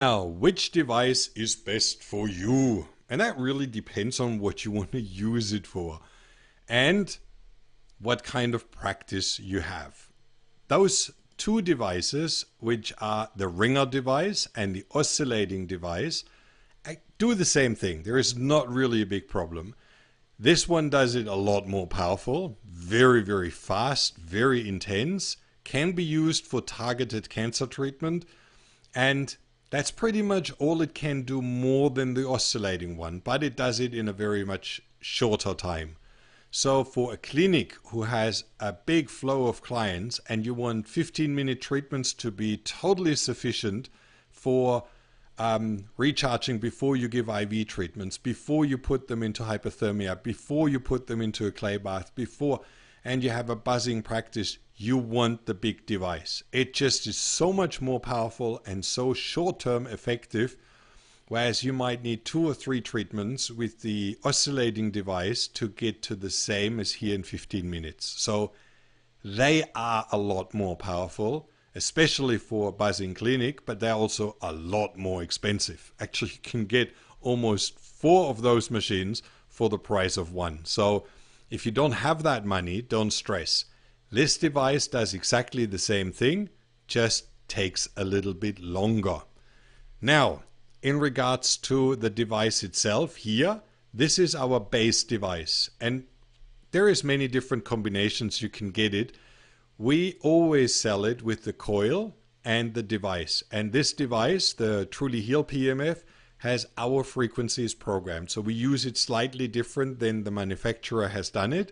Now, which device is best for you? And that really depends on what you want to use it for and what kind of practice you have. Those two devices, which are the RingUp device and the oscillating device, do the same thing. There is not really a big problem. This one does it a lot more powerful, very, very fast, very intense, can be used for targeted cancer treatment, and that's pretty much all it can do more than the oscillating one, but it does it in a very much shorter time. So for a clinic who has a big flow of clients and you want 15-minute treatments to be totally sufficient for recharging before you give IV treatments, before you put them into hypothermia, before you put them into a clay bath, and you have a buzzing practice, you want the big device. It just is so much more powerful and so short-term effective, whereas you might need 2 or 3 treatments with the oscillating device to get to the same as here in 15 minutes. So they are a lot more powerful, especially for a buzzing clinic, but they're also a lot more expensive. Actually, you can get almost 4 of those machines for the price of 1. So if you don't have that money, don't stress. This device does exactly the same thing, just takes a little bit longer. Now, in regards to the device itself here, this is our base device, and there is many different combinations you can get it. We always sell it with the coil and the device, and this device, the Truly Heal PEMF, has our frequencies programmed, so we use it slightly different than the manufacturer has done it,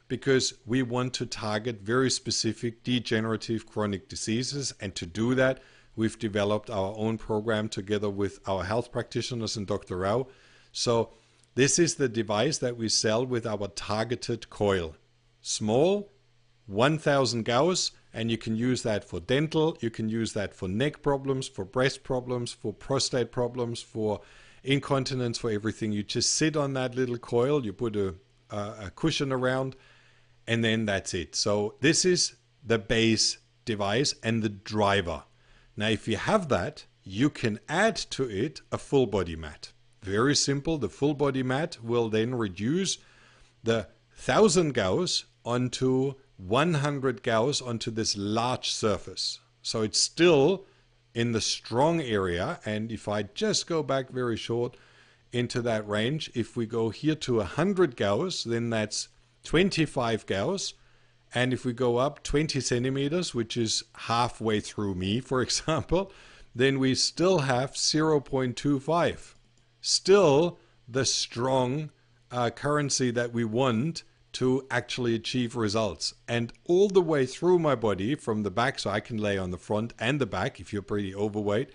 because we want to target very specific degenerative chronic diseases, and to do that we've developed our own program together with our health practitioners and Dr. Rao. So this is the device that we sell with our targeted coil. Small, 1000 Gauss, and you can use that for dental, you can use that for neck problems, for breast problems, for prostate problems, for incontinence, for everything. You just sit on that little coil, you put a cushion around, and then that's it. So this is the base device and the driver. Now, if you have that, you can add to it a full body mat. Very simple. The full body mat will then reduce the 1000 Gauss onto 100 Gauss onto this large surface. So it's still in the strong area. And if I just go back very short into that range, if we go here to 100 Gauss, then that's 25 Gauss. And if we go up 20 centimeters, which is halfway through me, for example, then we still have 0.25. Still the strong currency that we want to actually achieve results. And all the way through my body from the back, so I can lay on the front and the back. If you're pretty overweight,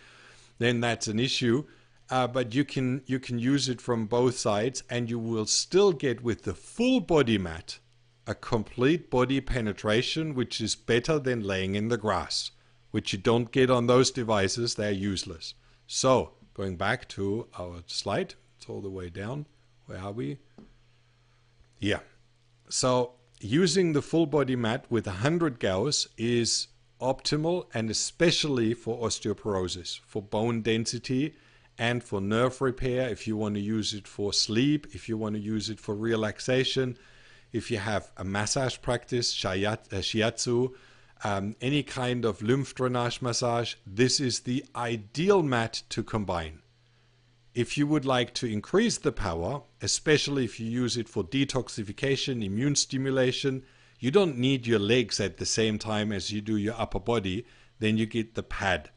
then that's an issue. But you can use it from both sides, and you will still get with the full body mat a complete body penetration, which is better than laying in the grass, which you don't get on those devices. They're useless. So going back to our slide, it's all the way down. Where are we? Yeah. So using the full body mat with 100 Gauss is optimal, and especially for osteoporosis, for bone density, and for nerve repair. If you want to use it for sleep, if you want to use it for relaxation, if you have a massage practice, shiatsu, any kind of lymph drainage massage, this is the ideal mat to combine. If you would like to increase the power, especially if you use it for detoxification, immune stimulation, you don't need your legs at the same time as you do your upper body, then you get the pad.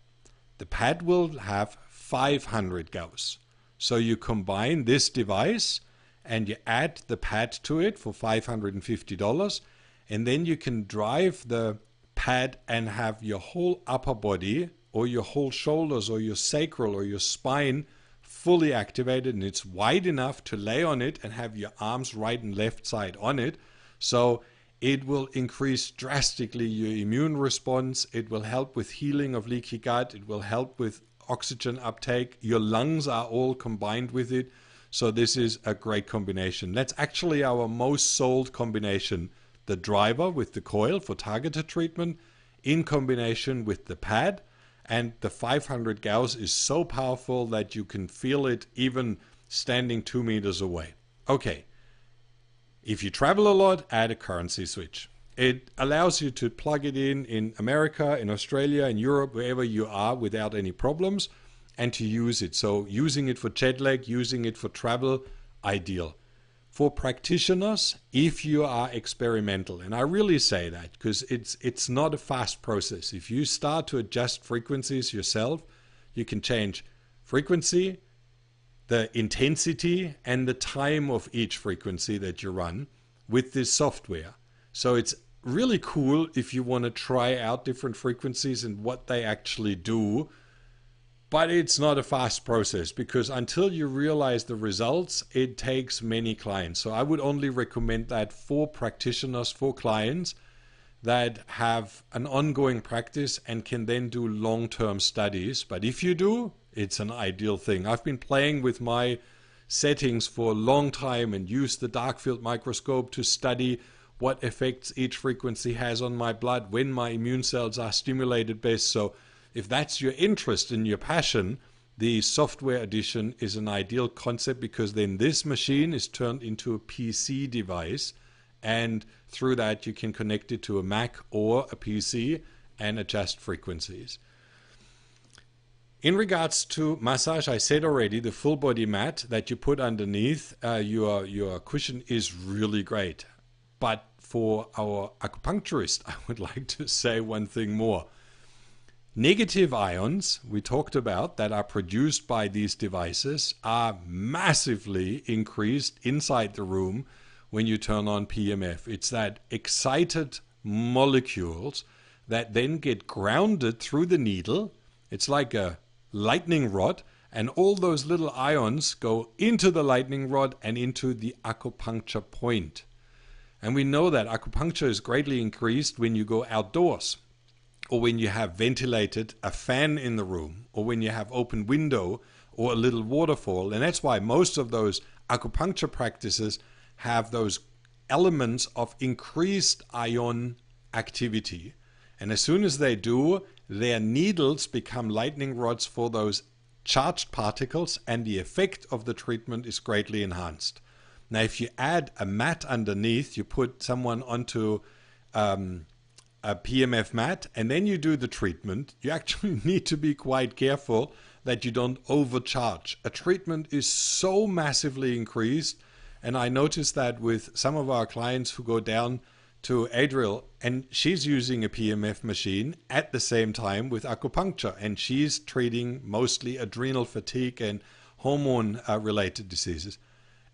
The pad will have 500 Gauss. So you combine this device and you add the pad to it for $550, and then you can drive the pad and have your whole upper body or your whole shoulders or your sacral or your spine fully activated, and it's wide enough to lay on it and have your arms right and left side on it. So it will increase drastically your immune response. It will help with healing of leaky gut. It will help with oxygen uptake. Your lungs are all combined with it. So this is a great combination. That's actually our most sold combination. The driver with the coil for targeted treatment in combination with the pad And the 500 Gauss is so powerful that you can feel it even standing 2 meters away. Okay, if you travel a lot, add a currency switch. It allows you to plug it in America, in Australia, in Europe, wherever you are without any problems, and to use it. So using it for jet lag, using it for travel, ideal. For practitioners, if you are experimental, and I really say that because it's not a fast process. If you start to adjust frequencies yourself, you can change frequency, the intensity, and the time of each frequency that you run with this software. So it's really cool if you want to try out different frequencies and what they actually do. But it's not a fast process because until you realize the results, it takes many clients. So I would only recommend that for practitioners, for clients that have an ongoing practice and can then do long-term studies. But if you do, it's an ideal thing. I've been playing with my settings for a long time and used the dark field microscope to study what effects each frequency has on my blood, when my immune cells are stimulated best. So if that's your interest and your passion, the software edition is an ideal concept because then this machine is turned into a PC device, and through that you can connect it to a Mac or a PC and adjust frequencies. In regards to massage, I said already the full body mat that you put underneath your cushion is really great. But for our acupuncturist, I would like to say one thing more. Negative ions we talked about that are produced by these devices are massively increased inside the room when you turn on PEMF. It's that excited molecules that then get grounded through the needle. It's like a lightning rod, and all those little ions go into the lightning rod and into the acupuncture point. And we know that acupuncture is greatly increased when you go outdoors, or when you have ventilated a fan in the room, or when you have open window or a little waterfall. And that's why most of those acupuncture practices have those elements of increased ion activity. And as soon as they do, their needles become lightning rods for those charged particles, and the effect of the treatment is greatly enhanced. Now, if you add a mat underneath, you put someone onto a PEMF mat, and then you do the treatment, you actually need to be quite careful that you don't overcharge. A treatment is so massively increased, and I noticed that with some of our clients who go down to Adriel, and she's using a PEMF machine at the same time with acupuncture, and she's treating mostly adrenal fatigue and hormone related diseases.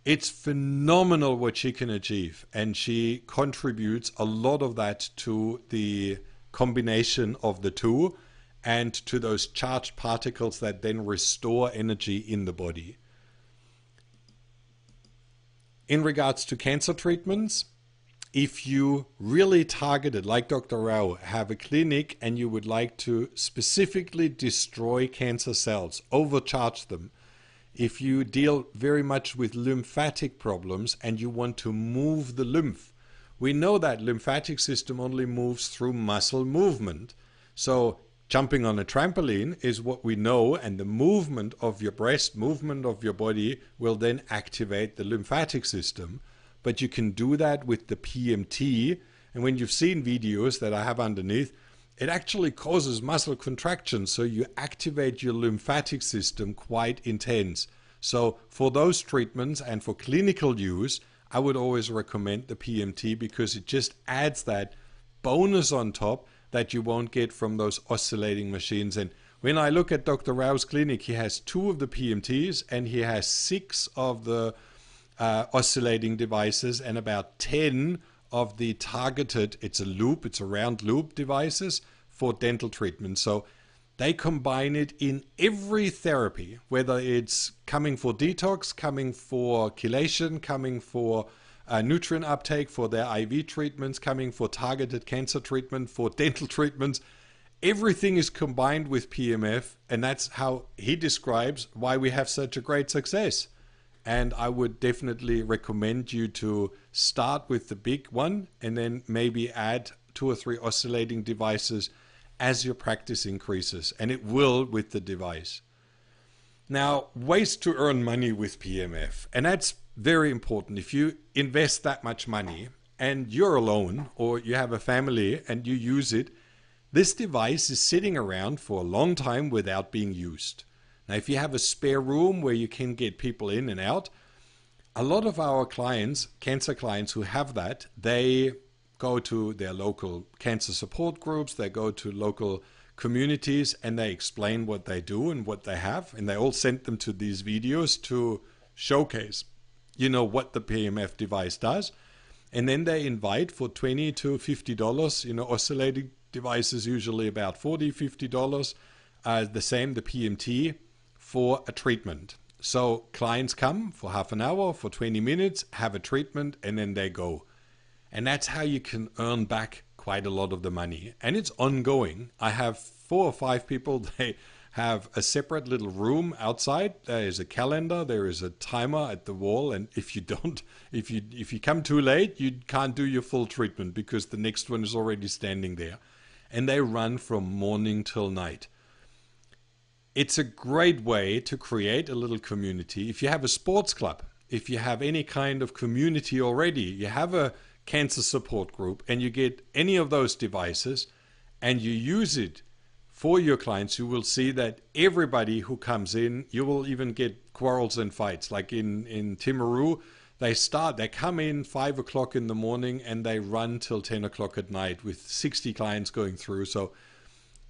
It's phenomenal what she can achieve, and she contributes a lot of that to the combination of the two and to those charged particles that then restore energy in the body. In regards to cancer treatments, if you really targeted, like Dr. Rao, have a clinic and you would like to specifically destroy cancer cells, overcharge them, if you deal very much with lymphatic problems and you want to move the lymph, we know that lymphatic system only moves through muscle movement. So jumping on a trampoline is what we know, and the movement of your breast, movement of your body will then activate the lymphatic system. But you can do that with the PMT, and when you've seen videos that I have underneath, it actually causes muscle contraction, so you activate your lymphatic system quite intense. So for those treatments and for clinical use, I would always recommend the PMT because it just adds that bonus on top that you won't get from those oscillating machines. And when I look at Dr. Rao's clinic, he has 2 of the PMTs and he has 6 of the oscillating devices and about 10 of the targeted, it's a round loop devices for dental treatment. So they combine it in every therapy, whether it's coming for detox, coming for chelation, coming for nutrient uptake, for their IV treatments, coming for targeted cancer treatment, for dental treatments. Everything is combined with PEMF, and that's how he describes why we have such a great success. And I would definitely recommend you to start with the big one and then maybe add 2 or 3 oscillating devices as your practice increases, and it will with the device. Now, ways to earn money with PEMF, and that's very important. If you invest that much money and you're alone or you have a family and you use it, this device is sitting around for a long time without being used. Now, if you have a spare room where you can get people in and out, a lot of our clients, cancer clients who have that, they go to their local cancer support groups, they go to local communities, and they explain what they do and what they have, and they all send them to these videos to showcase, what the PEMF device does. And then they invite for $20 to $50, oscillating devices usually about $40, $50. The same, the PMT, for a treatment. So clients come for half an hour, for 20 minutes, have a treatment, and then they go. And that's how you can earn back quite a lot of the money. And it's ongoing. I have 4 or 5 people, they have a separate little room outside. There is a calendar, there is a timer at the wall, and if you come too late, you can't do your full treatment because the next one is already standing there. And they run from morning till night. It's a great way to create a little community. If you have a sports club, if you have any kind of community already, you have a cancer support group, and you get any of those devices and you use it for your clients, you will see that everybody who comes in, you will even get quarrels and fights. Like in Timaru, they come in 5 o'clock in the morning and they run till 10 o'clock at night with 60 clients going through. So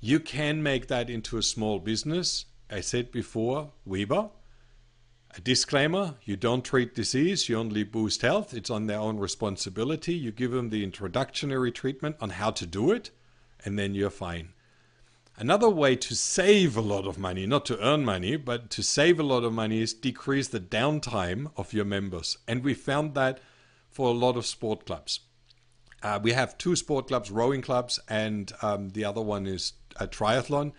you can make that into a small business. I said before, Weber, a disclaimer, you don't treat disease, you only boost health. It's on their own responsibility. You give them the introductory treatment on how to do it, and then you're fine. Another way to save a lot of money, not to earn money, but to save a lot of money, is decrease the downtime of your members. And we found that for a lot of sport clubs. We have 2 sport clubs, rowing clubs, and the other one is a triathlon.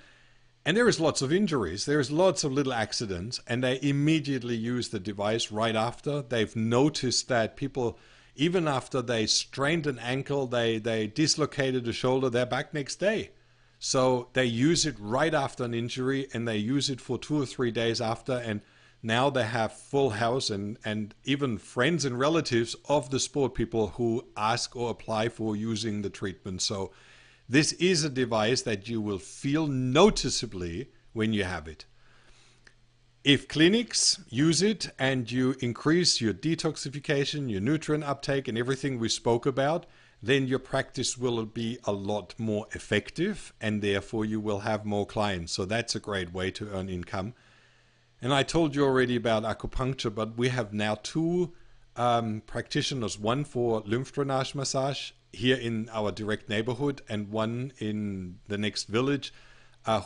And there is lots of injuries. There is lots of little accidents, and they immediately use the device right after. They've noticed that people, even after they strained an ankle, they dislocated a shoulder, they're back next day. So they use it right after an injury, and they use it for 2 or 3 days after, and now they have full house and even friends and relatives of the sport people who ask or apply for using the treatment. So this is a device that you will feel noticeably when you have it. If clinics use it and you increase your detoxification, your nutrient uptake, and everything we spoke about, then your practice will be a lot more effective, and therefore you will have more clients. So that's a great way to earn income. And I told you already about acupuncture, but we have now 2 practitioners, one for lymph drainage massage here in our direct neighborhood, and one in the next village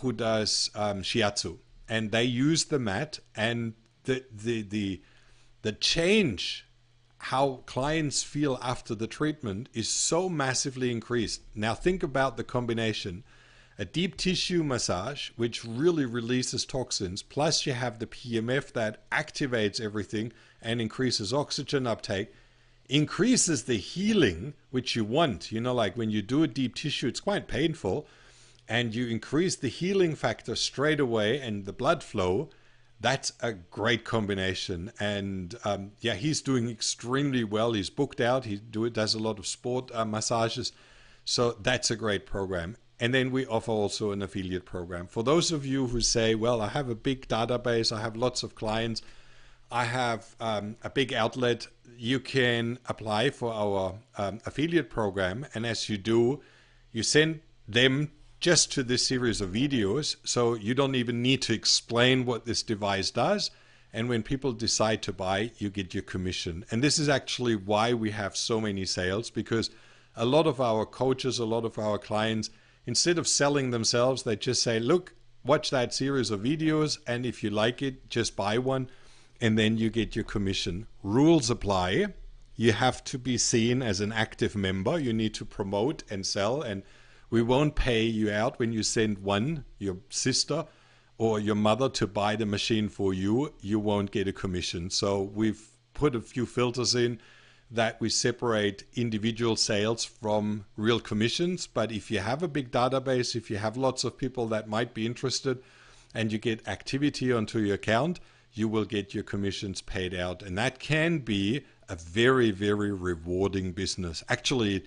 who does shiatsu. And they use the mat, and the change, how clients feel after the treatment, is so massively increased. Now think about the combination. A deep tissue massage, which really releases toxins, plus you have the PEMF that activates everything and increases oxygen uptake, increases the healing, which you want. Like when you do a deep tissue, it's quite painful, and you increase the healing factor straight away and the blood flow. That's a great combination. And he's doing extremely well. He's booked out. He does a lot of sport massages. So that's a great program. And then we offer also an affiliate program. For those of you who say, well, I have a big database, I have lots of clients, I have a big outlet, you can apply for our affiliate program. And as you do, you send them just to this series of videos. So you don't even need to explain what this device does. And when people decide to buy, you get your commission. And this is actually why we have so many sales, because a lot of our coaches, a lot of our clients, instead of selling themselves, they just say, look, watch that series of videos, and if you like it, just buy one, and then you get your commission. Rules apply. You have to be seen as an active member. You need to promote and sell, and we won't pay you out when you send your sister or your mother to buy the machine for you. You won't get a commission. So we've put a few filters in that we separate individual sales from real commissions. But if you have a big database, if you have lots of people that might be interested and you get activity onto your account, you will get your commissions paid out. And that can be a very, very rewarding business. Actually,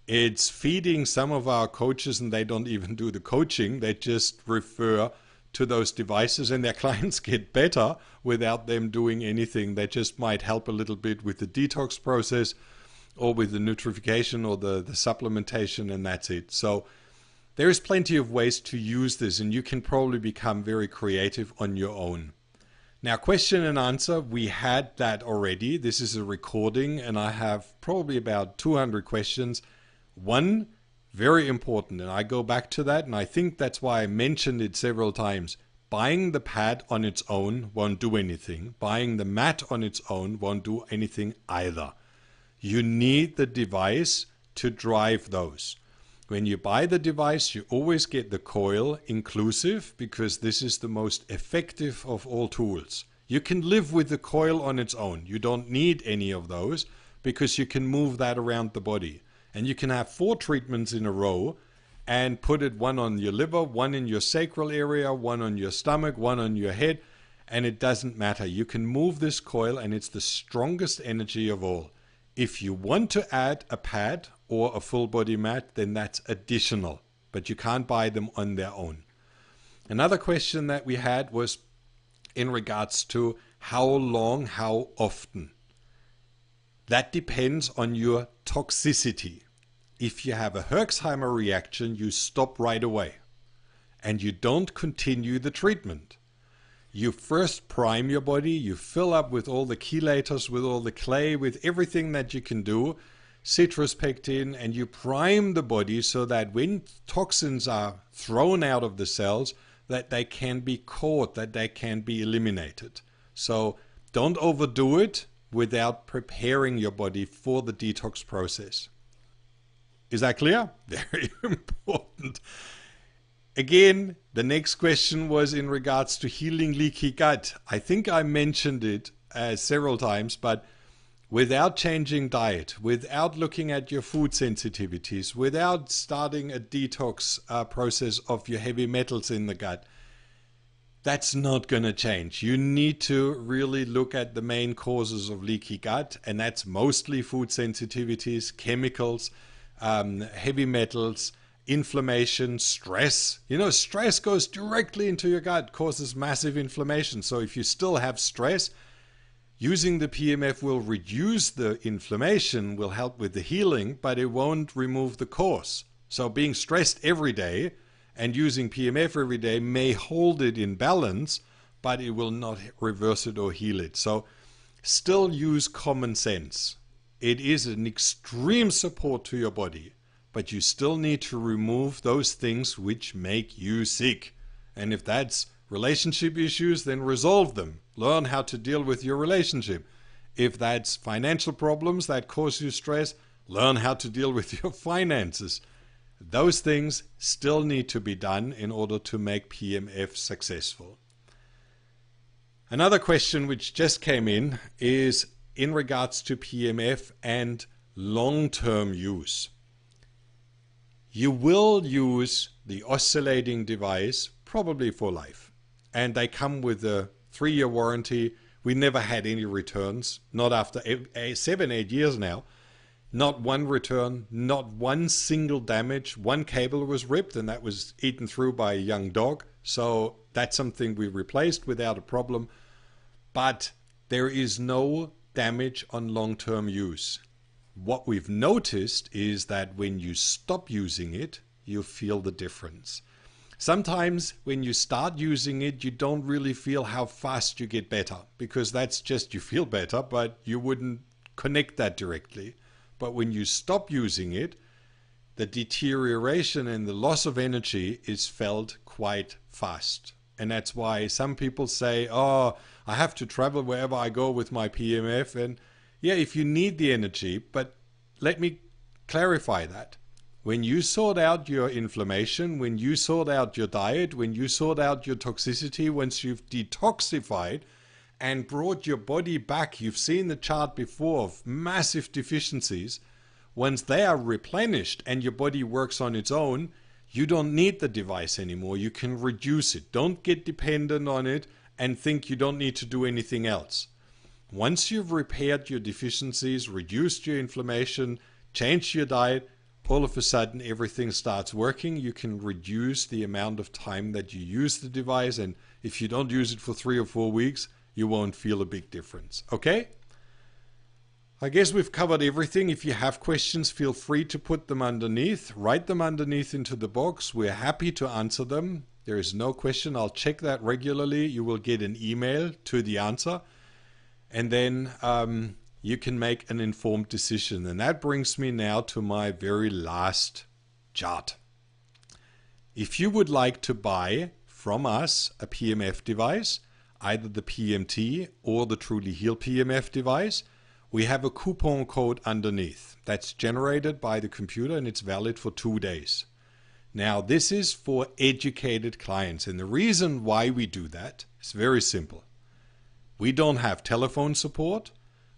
it's feeding some of our coaches, and they don't even do the coaching. They just refer to those devices, and their clients get better without them doing anything. They just might help a little bit with the detox process or with the nutrification or the supplementation, and that's it. So there is plenty of ways to use this, and you can probably become very creative on your own. Now, question and answer, we had that already. This is a recording, and I have probably about 200 questions. One, very important, and I go back to that, and I think that's why I mentioned it several times. Buying the pad on its own won't do anything. Buying the mat on its own won't do anything either. You need the device to drive those. When you buy the device, you always get the coil inclusive, because this is the most effective of all tools. You can live with the coil on its own. You don't need any of those, because you can move that around the body. And you can have 4 treatments in a row and put it one on your liver, one in your sacral area, one on your stomach, one on your head, and it doesn't matter. You can move this coil, and it's the strongest energy of all. If you want to add a pad or a full body mat, then that's additional, but you can't buy them on their own. Another question that we had was in regards to how long, how often. That depends on your toxicity. If you have a Herxheimer reaction, you stop right away and you don't continue the treatment. You first prime your body, you fill up with all the chelators, with all the clay, with everything that you can do, citrus pectin, and you prime the body so that when toxins are thrown out of the cells, that they can be caught, that they can be eliminated. So don't overdo it without preparing your body for the detox process. Is that clear? Very important. Again, the next question was in regards to healing leaky gut. I think I mentioned it several times, but without changing diet, without looking at your food sensitivities, without starting a detox process of your heavy metals in the gut, that's not going to change. You need to really look at the main causes of leaky gut, and that's mostly food sensitivities, chemicals, heavy metals, inflammation, stress. You know, stress goes directly into your gut, causes massive inflammation. So if you still have stress, using the PEMF will reduce the inflammation, will help with the healing, but it won't remove the cause. So being stressed every day and using PEMF every day may hold it in balance, but it will not reverse it or heal it. So still use common sense. It is an extreme support to your body, but you still need to remove those things which make you sick. And if that's relationship issues, then resolve them. Learn how to deal with your relationship. If that's financial problems that cause you stress, learn how to deal with your finances. Those things still need to be done in order to make PEMF successful. Another question which just came in is in regards to PEMF and long-term use. You will use the oscillating device probably for life. And they come with a 3-year warranty. We never had any returns, not after 7-8 years now. Not one return, not one single damage. One cable was ripped, and that was eaten through by a young dog. So that's something we replaced without a problem. But there is no damage on long-term use. What we've noticed is that when you stop using it, you feel the difference. Sometimes when you start using it, you don't really feel how fast you get better, because that's just you feel better, but you wouldn't connect that directly. But when you stop using it, the deterioration and the loss of energy is felt quite fast. And that's why some people say, oh, I have to travel wherever I go with my PEMF. And yeah, if you need the energy, but let me clarify that. When you sort out your inflammation, when you sort out your diet, when you sort out your toxicity, once you've detoxified and brought your body back. You've seen the chart before of massive deficiencies. Once they are replenished and your body works on its own, you don't need the device anymore. You can reduce it. Don't get dependent on it and think you don't need to do anything else. Once you've repaired your deficiencies, reduced your inflammation, changed your diet, all of a sudden everything starts working. You can reduce the amount of time that you use the device, and if you don't use it for 3 or 4 weeks, you won't feel a big difference. Okay? I guess we've covered everything. If you have questions, feel free to put them underneath. Write them underneath into the box. We're happy to answer them. There is no question. I'll check that regularly. You will get an email to the answer. And then you can make an informed decision. And that brings me now to my very last chart. If you would like to buy from us a PEMF device, either the PMT or the Truly Heal PEMF device, we have a coupon code underneath that's generated by the computer, and it's valid for 2 days. Now, this is for educated clients, and the reason why we do that is very simple. We don't have telephone support.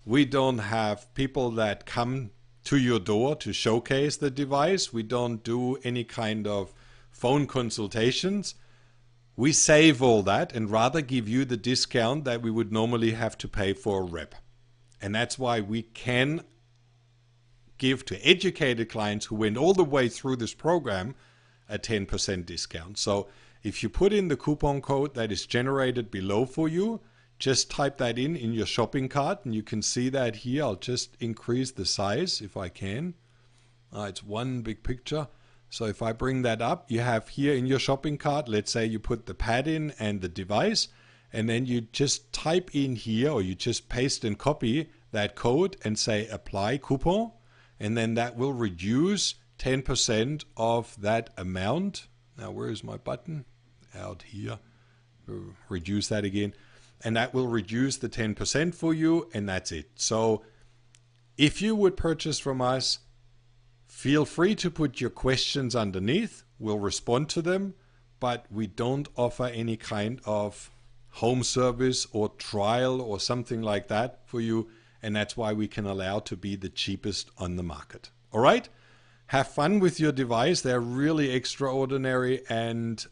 We don't have people that come to your door to showcase the device. We don't do any kind of phone consultations. We save all that and rather give you the discount that we would normally have to pay for a rep. And that's why we can give to educated clients who went all the way through this program a 10% discount. So if you put in the coupon code that is generated below for you, just type that in your shopping cart, and you can see that here. I'll just increase the size if I can. It's one big picture. So if I bring that up, you have here in your shopping cart, let's say you put the pad in and the device, and then you just type in here, or you just paste and copy that code and say apply coupon, and then that will reduce 10% of that amount. Now where is my button? Out here. Reduce that again. And that will reduce the 10% for you, and that's it. So if you would purchase from us, feel free to put your questions underneath. We'll respond to them, but we don't offer any kind of home service or trial or something like that for you, and that's why we can allow to be the cheapest on the market. All right? Have fun with your device. They're really extraordinary, and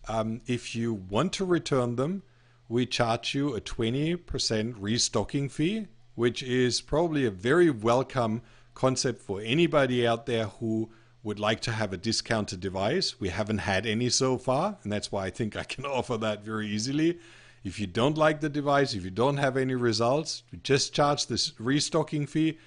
if you want to return them, we charge you a 20% restocking fee, which is probably a very welcome concept for anybody out there who would like to have a discounted device. We haven't had any so far, and that's why I think I can offer that very easily. If you don't like the device, if you don't have any results, we just charge this restocking fee.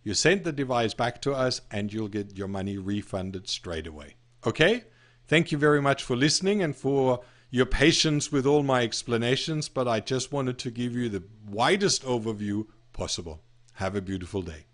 You send the device back to us and you'll get your money refunded straight away. Okay? Thank you very much for listening and for your patience with all my explanations, but I just wanted to give you the widest overview possible. Have a beautiful day.